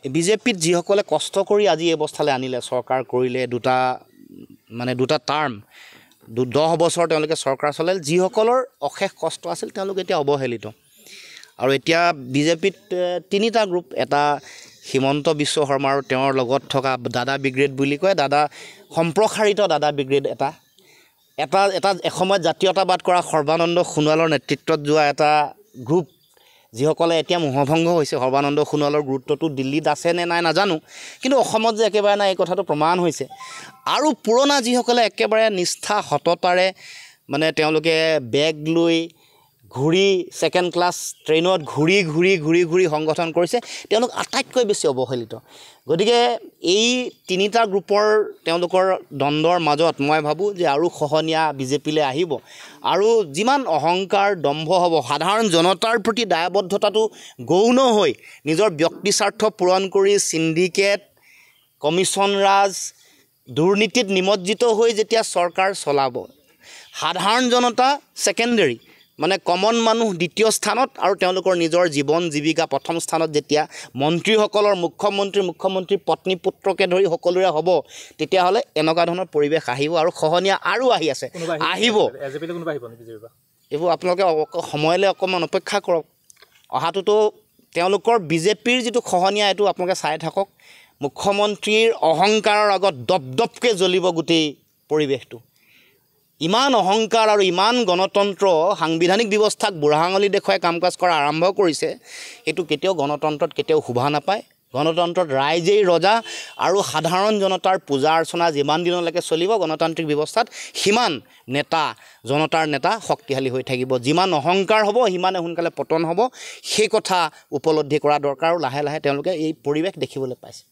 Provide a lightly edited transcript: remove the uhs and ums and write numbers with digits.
বিজেপিত যিসকলে কষ্ট কৰি আজি এই অৱস্থালৈ আনিলে, চৰকাৰ কৰিলে, দুটা টাৰ্ম 10 বছৰ তেওঁলোকে চৰকাৰ চলালে, যিসকলৰ অশেষ কষ্ট আছিল তেওঁলোক এতিয়া অৱহেলিত। আৰু এতিয়া বিজেপিত 3টা গ্ৰুপ, এটা হিমন্ত বিশ্ব শৰ্মা আৰু তেওঁৰ লগত থকা দাদা ব্ৰিগেড বুলি কয়, সম্প্ৰসাৰিত দাদা ব্ৰিগেড এটা এসময়ত জাতীয়তাবাদ কৰা সৰ্বানন্দ সোণোৱালৰ নেতৃত্বত যোৱা এটা গ্ৰুপ, যিসকলে এতিয়া মোহভংগ হৈছে। সৰ্বানন্দ সোণোৱালৰ গুৰুত্বটো দিল্লীত আছে নে নাই নাজানো, কিন্তু অসমত যে একেবাৰে নাই এই কথাটো প্ৰমাণ হৈছে। আৰু পুৰণা যিসকলে একেবাৰে নিষ্ঠা সততাৰে মানে তেওঁলোকে বেগ লৈ ঘূৰি ছেকেণ্ড ক্লাছ ট্ৰেইনত ঘূৰি সংগঠন কৰিছে, তেওঁলোক আটাইতকৈ বেছি অৱহেলিত। গতিকে এই 3টা গ্ৰুপৰ তেওঁলোকৰ দ্বন্দ্বৰ মাজত মই ভাবোঁ যে আৰু খহনীয়া বিজেপিলৈ আহিব। আৰু যিমান অহংকাৰ দম্ভ হ'ব, সাধাৰণ জনতাৰ প্ৰতি দায়বদ্ধতাটো গৌণ হৈ নিজৰ ব্যক্তি স্বাৰ্থ পূৰণ কৰি চিণ্ডিকেট, কমিশ্যন ৰাজ, দুৰ্নীতিত নিমজ্জিত হৈ যেতিয়া চৰকাৰ চলাব, সাধাৰণ জনতা ছেকেণ্ডেৰী, মানে কমন মানুহ দ্বিতীয় স্থানত আৰু তেওঁলোকৰ নিজৰ জীৱন জীৱিকা প্ৰথম স্থানত যেতিয়া মন্ত্ৰীসকলৰ মুখ্যমন্ত্ৰীৰ পত্নী পুত্ৰকে ধৰি সকলোৰে হ'ব, তেতিয়াহ'লে এনেকুৱা ধৰণৰ পৰিৱেশ আহিব আৰু খহনীয়া আৰু আহিব। এইবোৰ আপোনালোকে সময়লৈ অকণমান অপেক্ষা কৰক। অহাটোতো তেওঁলোকৰ বিজেপিৰ যিটো খহনীয়া, এইটো আপোনালোকে চাই থাকক। মুখ্যমন্ত্ৰীৰ অহংকাৰৰ আগত দপদপকৈ জ্বলিব গোটেই পৰিৱেশটো। ইমান অহংকাৰ আৰু ইমান গণতন্ত্ৰ, সাংবিধানিক ব্যৱস্থাক বুঢ়া আঙুলি দেখুৱাই কাম কাজ কৰা আৰম্ভ কৰিছে, সেইটো কেতিয়াও গণতন্ত্ৰত কেতিয়াও শোভা নাপায়। গণতন্ত্ৰত ৰাইজেই ৰজা আৰু সাধাৰণ জনতাৰ পূজা অৰ্চনা যিমান দিনলৈকে চলিব গণতান্ত্ৰিক ব্যৱস্থাত, সিমান জনতাৰ নেতা শক্তিশালী হৈ থাকিব। যিমান অহংকাৰ হ'ব সিমানে সোনকালে পতন হ'ব। সেই কথা উপলব্ধি কৰা দৰকাৰ আৰু লাহে লাহে তেওঁলোকে এই পৰিৱেশ দেখিবলৈ পাইছে।